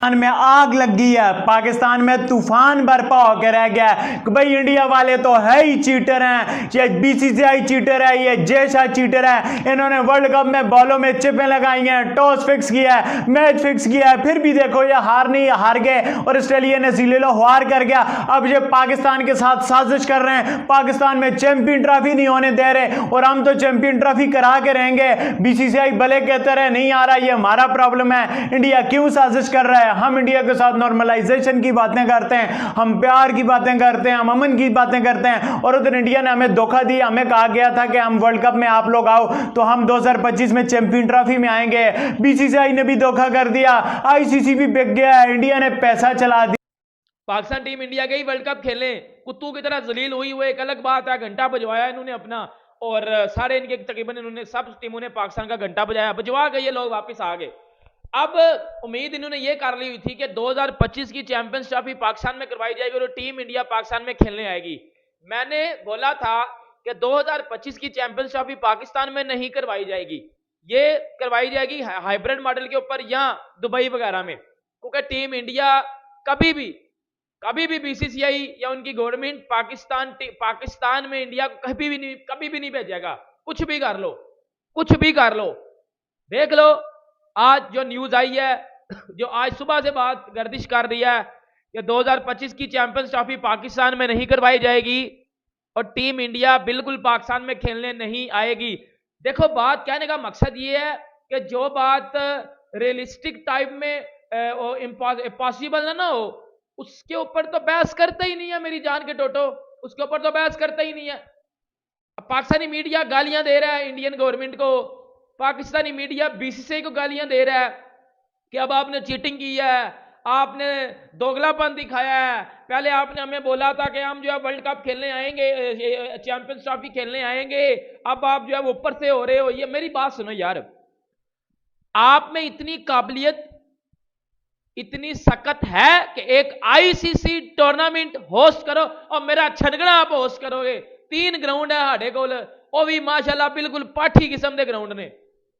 पाकिस्तान में आग लग गई है। पाकिस्तान में तूफान बर्पा होकर रह गया है कि भाई इंडिया वाले तो है ही चीटर हैं, ये बीसीसीआई चीटर है, ये जय शाह चीटर है। इन्होंने वर्ल्ड कप में बॉलों में चिपें लगाई हैं, टॉस फिक्स किया है, मैच फिक्स किया है, फिर भी देखो ये हार गए और ऑस्ट्रेलिया ने जीलो हार कर गया। अब ये पाकिस्तान के साथ साजिश कर रहे हैं, पाकिस्तान में चैंपियन ट्रॉफी नहीं होने दे रहे और हम तो चैंपियन ट्रॉफी करा के रहेंगे। बीसीसीआई भले कहते रहे नहीं आ रहा, ये हमारा प्रॉब्लम है। इंडिया क्यों साजिश कर रहा है? हम इंडिया के साथ नॉर्मलाइजेशन की बातें करते हैं, हम प्यार की बातें करते हैं, हम अमन की बातें करते हैं और उधर इंडिया ने हमें धोखा दिया। हमें कहा गया था कि हम वर्ल्ड कप में आप लोग आओ तो हम 2025 में चैंपियन ट्रॉफी में आएंगे। बीसीसीआई ने भी धोखा कर दिया, आईसीसी भी बिक गया, इंडिया ने पैसा चला दिया। पाकिस्तान टीम इंडिया गई वर्ल्ड कप खेलने, कुत्तों की तरह जलील हुई वो एक अलग बात है। घंटा बजवाया इन्होंने अपना और सारे इनके तकरीबन इन्होंने सब टीमों ने पाकिस्तान का घंटा बजाया, बजवा गए, ये लोग वापस आ गए। अब उम्मीद इन्होंने ये कर ली हुई थी कि 2025 की चैंपियंस ट्रॉफी पाकिस्तान में करवाई जाएगी और टीम इंडिया पाकिस्तान में खेलने आएगी। मैंने बोला था कि 2025 की चैंपियंस ट्रॉफी पाकिस्तान में नहीं करवाई जाएगी, ये करवाई जाएगी हाइब्रिड मॉडल के ऊपर या दुबई वगैरह में, क्योंकि टीम इंडिया कभी भी बीसीसीआई या उनकी गवर्नमेंट पाकिस्तान में इंडिया को कभी भी नहीं भेजेगा। कुछ भी कर लो। देख लो आज जो न्यूज आई है, जो आज सुबह से बात गर्दिश कर रही है कि 2025 की चैंपियंस ट्रॉफी पाकिस्तान में नहीं करवाई जाएगी और टीम इंडिया बिल्कुल पाकिस्तान में खेलने नहीं आएगी। देखो, बात कहने का मकसद ये है कि जो बात रियलिस्टिक टाइप में इम्पॉसिबल ना हो उसके ऊपर तो बहस करता ही नहीं है। मेरी जान के टोटो, उसके ऊपर तो बहस करता ही नहीं है। पाकिस्तानी मीडिया गालियां दे रहा है इंडियन गवर्नमेंट को, पाकिस्तानी मीडिया बीसीसीआई को गालियां दे रहा है कि अब आपने चीटिंग की है, आपने दोगलापन दिखाया है। पहले आपने हमें बोला था कि हम जो है वर्ल्ड कप खेलने आएंगे, चैंपियंस ट्रॉफी खेलने आएंगे, अब आप जो है ऊपर से हो रहे हो। ये मेरी बात सुनो यार, आप में इतनी काबिलियत, इतनी सकत है कि एक आईसीसी टूर्नामेंट होस्ट करो और मेरा छनगड़ा आप होस्ट करोगे। 3 ग्राउंड है साढ़े कोल, वो भी माशाल्लाह बिल्कुल पाठी किस्म के ग्राउंड ने,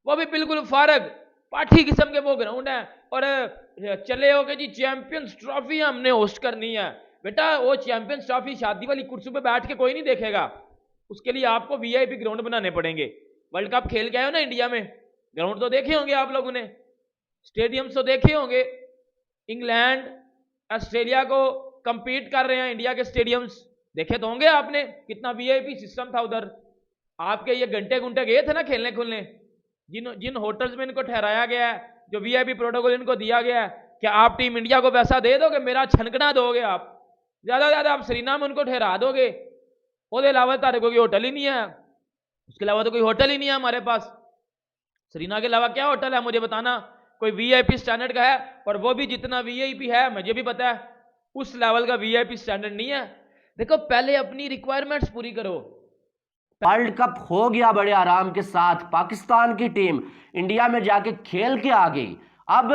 वो भी बिल्कुल फारग पाठी किस्म के वो ग्राउंड है और चले हो कि जी चैंपियंस ट्रॉफी हमने होस्ट करनी है। बेटा, वो चैंपियंस ट्रॉफी शादी वाली कुर्सी पे बैठ के कोई नहीं देखेगा, उसके लिए आपको वीआईपी ग्राउंड बनाने पड़ेंगे। वर्ल्ड कप खेल के आए हो ना इंडिया में, ग्राउंड तो देखे होंगे आप लोगों ने, स्टेडियम्स तो देखे होंगे। इंग्लैंड ऑस्ट्रेलिया को कंपीट कर रहे हैं इंडिया के स्टेडियम्स, देखे तो होंगे आपने, कितना वीआईपी सिस्टम था उधर। आपके ये घंटे गए थे ना खेलने खुलने, जिन होटल्स में इनको ठहराया गया है, जो वीआईपी प्रोटोकॉल इनको दिया गया है, क्या आप टीम इंडिया को पैसा दे दोगे? मेरा छनकना दोगे आप? ज्यादा ज्यादा आप श्रीनाम उनको ठहरा दोगे, उसके अलावा तारे कोई होटल ही नहीं है, उसके अलावा तो कोई होटल ही नहीं है हमारे पास। श्रीना के अलावा क्या होटल है मुझे बताना, कोई वीआईपी स्टैंडर्ड का है? और वो भी जितना वीआईपी है मुझे भी पता है, उस लेवल का वीआईपी स्टैंडर्ड नहीं है। देखो, पहले अपनी रिक्वायरमेंट्स पूरी करो। वर्ल्ड कप हो गया बड़े आराम के साथ, पाकिस्तान की टीम इंडिया में जाके खेल के आ गई। अब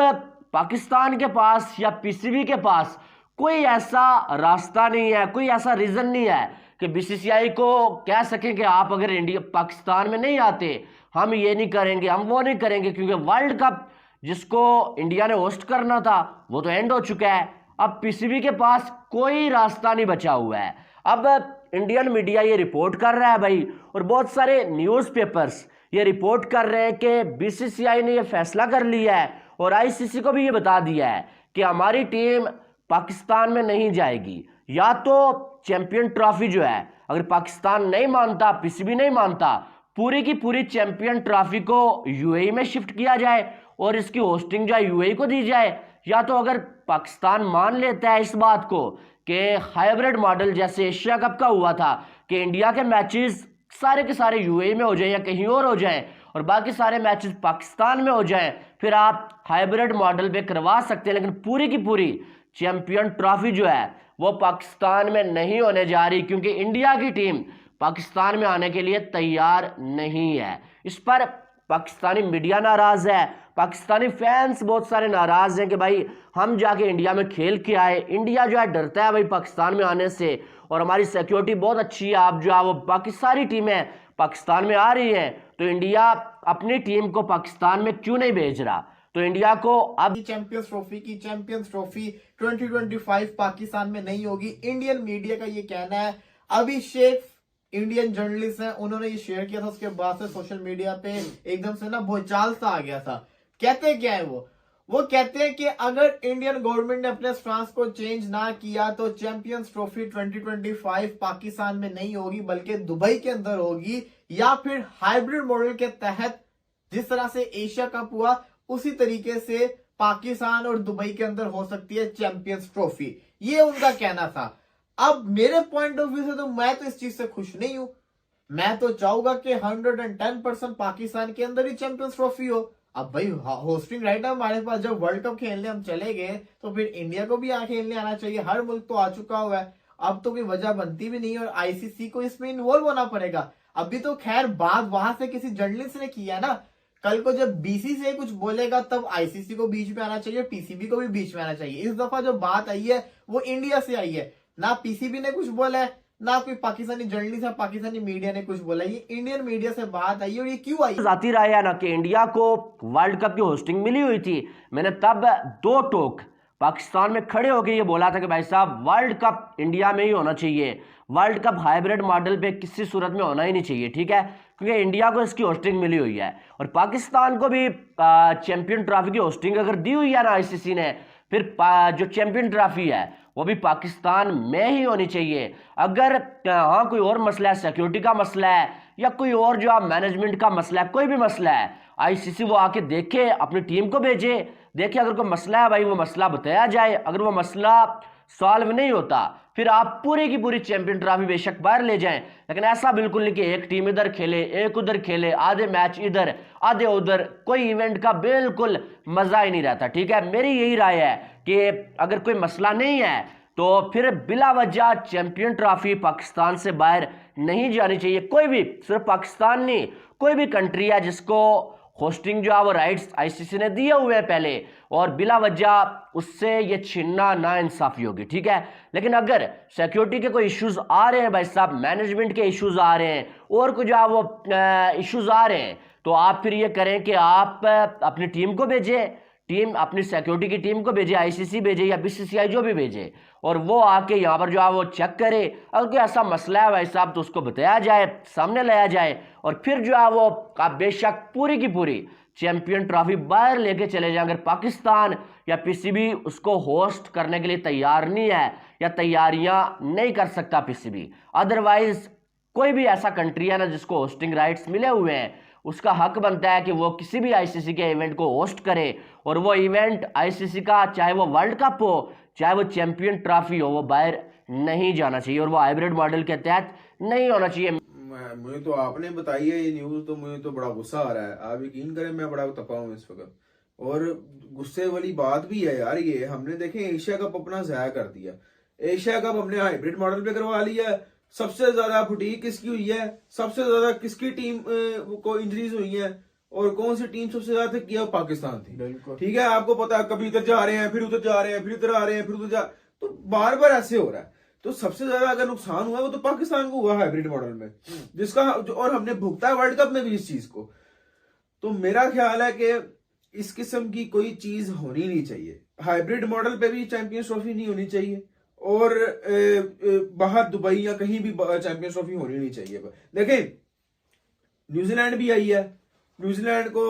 पाकिस्तान के पास या पीसीबी के पास कोई ऐसा रास्ता नहीं है, कोई ऐसा रीजन नहीं है कि बीसीसीआई को कह सकें कि आप अगर इंडिया पाकिस्तान में नहीं आते हम ये नहीं करेंगे, हम वो नहीं करेंगे, क्योंकि वर्ल्ड कप जिसको इंडिया ने होस्ट करना था वो तो एंड हो चुका है। अब पीसीबी के पास कोई रास्ता नहीं बचा हुआ है। अब इंडियन मीडिया ये रिपोर्ट कर रहा है भाई, और बहुत सारे न्यूज़पेपर्स ये रिपोर्ट कर रहे हैं कि बीसीसीआई ने ये फैसला कर लिया है और आईसीसी को भी ये बता दिया है कि हमारी टीम पाकिस्तान में नहीं जाएगी। या तो चैंपियन ट्रॉफी जो है, अगर पाकिस्तान नहीं मानता, पीसीबी नहीं मानता, पूरी की पूरी चैंपियन ट्रॉफी को यूएई में शिफ्ट किया जाए और इसकी होस्टिंग जो है यूएई को दी जाए। या तो अगर पाकिस्तान मान लेता है इस बात को कि हाइब्रिड मॉडल जैसे एशिया कप का हुआ था कि इंडिया के मैचेस सारे के सारे यूएई में हो जाएं या कहीं और हो जाएं और बाकी सारे मैचेस पाकिस्तान में हो जाएं, फिर आप हाइब्रिड मॉडल पे करवा सकते हैं। लेकिन पूरी की पूरी चैंपियन ट्रॉफी जो है वो पाकिस्तान में नहीं होने जा रही, क्योंकि इंडिया की टीम पाकिस्तान में आने के लिए तैयार नहीं है। इस पर पाकिस्तानी मीडिया नाराज है, पाकिस्तानी फैंस बहुत सारे नाराज हैं कि भाई हम जाके इंडिया में खेल के आए। इंडिया जो है डरता है भाई पाकिस्तान में आने से, और हमारी सिक्योरिटी बहुत अच्छी है। आप जो है वो बाकी सारी टीमें पाकिस्तान में आ रही हैं, तो इंडिया अपनी टीम को पाकिस्तान में क्यों नहीं भेज रहा? तो इंडिया को अब चैंपियंस ट्रॉफी 2025 पाकिस्तान में नहीं होगी। इंडियन मीडिया का ये कहना है। अभिषेक इंडियन जर्नलिस्ट हैं, उन्होंने ये शेयर किया था, उसके बाद से सोशल मीडिया पे एकदम से ना भूचाल सा आ गया था। कहते क्या है वो कहते हैं कि अगर इंडियन गवर्नमेंट ने अपने स्टांस को चेंज ना किया तो चैंपियंस ट्रॉफी 2025 पाकिस्तान में नहीं होगी बल्कि दुबई के अंदर होगी, या फिर हाइब्रिड मॉडल के तहत जिस तरह से एशिया कप हुआ उसी तरीके से पाकिस्तान और दुबई के अंदर हो सकती है चैंपियंस ट्रॉफी। ये उनका कहना था। अब मेरे पॉइंट ऑफ व्यू से तो मैं तो इस चीज से खुश नहीं हूं। मैं तो चाहूंगा कि 110% पाकिस्तान के अंदर ही चैंपियंस ट्रॉफी हो। अब भाई होस्टिंग राइट है हमारे पास, जब वर्ल्ड कप खेलने हम चले गए तो फिर इंडिया को भी खेलने आना चाहिए। हर मुल्क तो आ चुका हुआ है, अब तो कोई वजह बनती भी नहीं है और आईसीसी को इसमें इन्वॉल्व होना पड़ेगा। अभी तो खैर बात वहां से किसी जर्नलिस्ट ने किया ना, कल को जब बीसीसीआई कुछ बोलेगा तब आईसीसी को बीच में आना चाहिए, पीसीबी को भी बीच में आना चाहिए। इस दफा जो बात आई है वो इंडिया से आई है, ना पीसीबी ने कुछ बोला है ना कोई पाकिस्तानी जर्नलिस्ट है, पाकिस्तानी मीडिया ने कुछ बोला। ये इंडियन मीडिया से बात आई है। और ये क्यों आई? जाती राय है ना कि इंडिया को वर्ल्ड कप की होस्टिंग मिली हुई थी। मैंने तब दो टोक पाकिस्तान में खड़े होकर ये बोला था कि भाई साहब वर्ल्ड कप इंडिया में ही होना चाहिए, वर्ल्ड कप हाइब्रिड मॉडल पे किसी सूरत में होना ही नहीं चाहिए, ठीक है, क्योंकि इंडिया को इसकी होस्टिंग मिली हुई है और पाकिस्तान को भी चैंपियन ट्रॉफी की होस्टिंग अगर दी हुई है ना आईसीसी ने, फिर जो चैंपियन ट्रॉफी है वो भी पाकिस्तान में ही होनी चाहिए। अगर हाँ कोई और मसला है, सिक्योरिटी का मसला है या कोई और जो मैनेजमेंट का मसला है, कोई भी मसला है, आईसीसी वो आके देखे, अपनी टीम को भेजे, देखे अगर कोई मसला है भाई वो मसला बताया जाए। अगर वो मसला सॉल्व नहीं होता फिर आप पूरी की पूरी चैंपियन ट्रॉफी बेशक बाहर ले जाएं, लेकिन ऐसा बिल्कुल नहीं कि एक टीम इधर खेले एक उधर खेले, आधे मैच इधर आधे उधर, कोई इवेंट का बिल्कुल मजा ही नहीं रहता, ठीक है। मेरी यही राय है कि अगर कोई मसला नहीं है तो फिर बिला वजह चैंपियन ट्रॉफी पाकिस्तान से बाहर नहीं जानी चाहिए। कोई भी, सिर्फ पाकिस्तान नहीं, कोई भी कंट्री है जिसको होस्टिंग जो है वो राइट्स आईसीसी ने दिए हुए हैं पहले, और बिला वजह उससे ये छीनना ना इंसाफी होगी, ठीक है। लेकिन अगर सिक्योरिटी के कोई इश्यूज आ रहे हैं भाई साहब, मैनेजमेंट के इश्यूज आ रहे हैं और कुछ जो है वो इश्यूज आ रहे हैं, तो आप फिर ये करें कि आप अपनी टीम को भेजें, टीम अपनी सिक्योरिटी की टीम को भेजे, आईसीसी भेजे या बीसीसीआई जो भी भेजे, और वो आके यहाँ पर जो है वो चेक करे। अगर कोई ऐसा मसला है भाई साहब तो उसको बताया जाए, सामने लाया जाए, और फिर जो है वो आप बेशक पूरी की पूरी चैंपियन ट्रॉफी बाहर लेके चले जाए। अगर पाकिस्तान या पीसीबी उसको होस्ट करने के लिए तैयार नहीं है या तैयारियां नहीं कर सकता पीसीबी, अदरवाइज कोई भी ऐसा कंट्री है ना जिसको होस्टिंग राइट्स मिले हुए हैं, उसका हक बनता है कि वो किसी भी आईसीसी के इवेंट को होस्ट करे, और वो इवेंट आईसीसी का चाहे वो वर्ल्ड कप हो चाहे वो चैंपियन ट्रॉफी हो, वो बाहर नहीं जाना चाहिए और वो हाइब्रिड मॉडल के तहत नहीं होना चाहिए। मुझे तो आपने बताई है ये न्यूज, तो मुझे तो बड़ा गुस्सा आ रहा है। आप यकीन करें मैं बड़ा तपा हूँ इस वक्त, और गुस्से वाली बात भी है यार। ये हमने देखे एशिया कप अपना जाया कर दिया, एशिया कप हमने हाइब्रिड मॉडल पे करवा लिया। सबसे ज्यादा फटीक किसकी हुई है, सबसे ज्यादा किसकी टीम को इंजरीज हुई है, और कौन सी टीम सबसे ज्यादा किया? पाकिस्तान थी, ठीक है। आपको पता है कभी इधर जा रहे हैं फिर उधर जा रहे हैं, फिर इधर आ रहे हैं फिर उधर जा, तो बार बार ऐसे हो रहा है। तो सबसे ज्यादा अगर नुकसान हुआ वो तो पाकिस्तान को हुआ हाइब्रिड मॉडल में, जिसका और हमने भुगता है वर्ल्ड कप में भी इस चीज को। तो मेरा ख्याल है कि इस किस्म की कोई चीज होनी नहीं चाहिए। हाइब्रिड मॉडल पे भी चैंपियंस ट्रॉफी नहीं होनी चाहिए, और बाहर दुबई या कहीं भी चैंपियंस ट्रॉफी होनी नहीं चाहिए। देखें न्यूजीलैंड भी आई है, न्यूजीलैंड को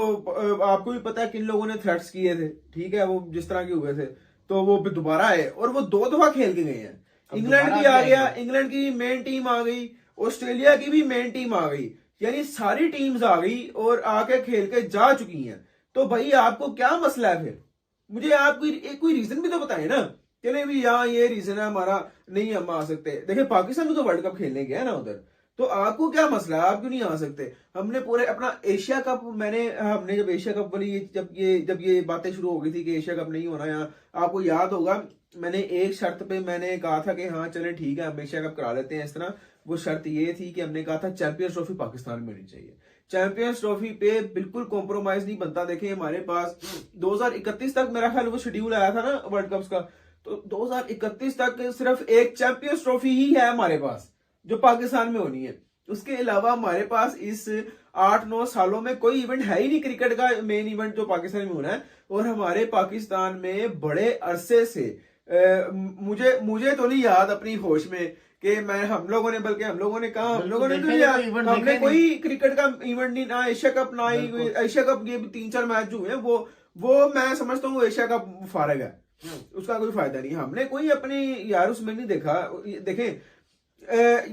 आपको भी पता है किन लोगों ने थ्रेट्स किए थे, ठीक है, वो जिस तरह के हुए थे, तो वो दोबारा आए और वो 2 दफा खेल के गए हैं। इंग्लैंड भी आ गया, इंग्लैंड की मेन टीम आ गई, ऑस्ट्रेलिया की भी मेन टीम आ गई, यानी सारी टीम्स आ गई और आके खेल के जा चुकी हैं। तो भाई आपको क्या मसला है? फिर मुझे आप कोई रीजन भी तो बताए ना, चले भी यहाँ ये रीजन है हमारा, नहीं हम आ सकते। देखिए पाकिस्तान भी तो वर्ल्ड कप खेलने गया ना उधर, तो आपको क्या मसला है? आप क्यों नहीं आ सकते? हमने पूरे अपना एशिया कप, हमने जब एशिया कप वाली जब ये बातें शुरू हो गई थी कि एशिया कप नहीं होना यहाँ, आपको याद होगा मैंने एक शर्त पे मैंने कहा था कि हाँ चले ठीक है हम एशिया कप करा लेते हैं इस तरह। वो शर्त ये थी कि हमने कहा था चैंपियंस ट्रॉफी पाकिस्तान में होनी चाहिए। चैंपियंस ट्रॉफी पे बिल्कुल कॉम्प्रोमाइज नहीं बनता। देखिए हमारे पास 2031 तक मेरा ख्याल वो शेड्यूल आया था ना वर्ल्ड कप का, तो 2031 तक सिर्फ एक चैंपियंस ट्रॉफी ही है हमारे पास जो पाकिस्तान में होनी है। उसके अलावा हमारे पास इस 8-9 सालों में कोई इवेंट है ही नहीं क्रिकेट का मेन इवेंट जो पाकिस्तान में होना है। और हमारे पाकिस्तान में बड़े अरसे से मुझे तो नहीं याद अपनी होश में कि हम लोगों ने कहा हम लोगों ने तो यार हमने कोई क्रिकेट का इवेंट नहीं, ना एशिया कप, ना ही एशिया कप, ये 3-4 मैच हुए हैं, वो मैं समझता हूँ एशिया कप फारग है, उसका कोई फायदा नहीं। हमने कोई अपनी यार उसमें नहीं देखा। देखें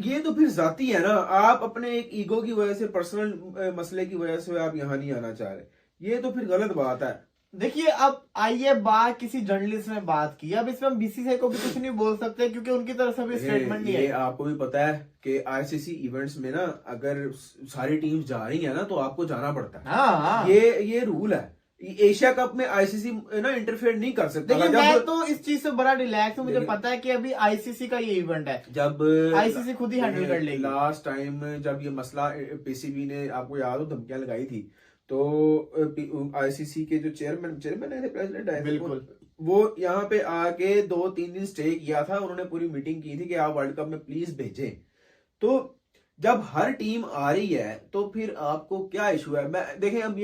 ये तो फिर जाती है ना, आप अपने एक ईगो की वजह से, पर्सनल मसले की वजह से आप यहाँ नहीं आना चाह रहे, ये तो फिर गलत बात है। देखिए अब आइए बात किसी जर्नलिस्ट ने बात की, अब इसमें हम बीसीसीआई को भी कुछ नहीं बोल सकते क्योंकि उनकी तरफ से भी स्टेटमेंट नहीं है। आपको भी पता है कि आईसीसी इवेंट्स में ना अगर सारी टीम्स जा रही है ना तो आपको जाना पड़ता है। हाँ। ये रूल है। एशिया कप में आईसीसी ना इंटरफेयर नहीं कर सकता। देखिए मैं तो इस चीज से बड़ा रिलैक्स हूँ, मुझे पता है कि अभी आईसीसी का ये इवेंट है, जब आईसीसी खुद ही हैंडल कर लेगी। लास्ट टाइम जब ये मसला पीसीबी ने, आपको याद हो, धमकियां लगाई थी, तो आईसीसी के जो चेयरमैन है, प्रेसिडेंट है, बिल्कुल, वो यहाँ पे आके 2-3 दिन स्टे किया था। उन्होंने पूरी मीटिंग की थी कि आप वर्ल्ड कप में प्लीज भेजें। तो जब हर टीम आ रही है तो फिर आपको क्या इशू है? मैं देखें अब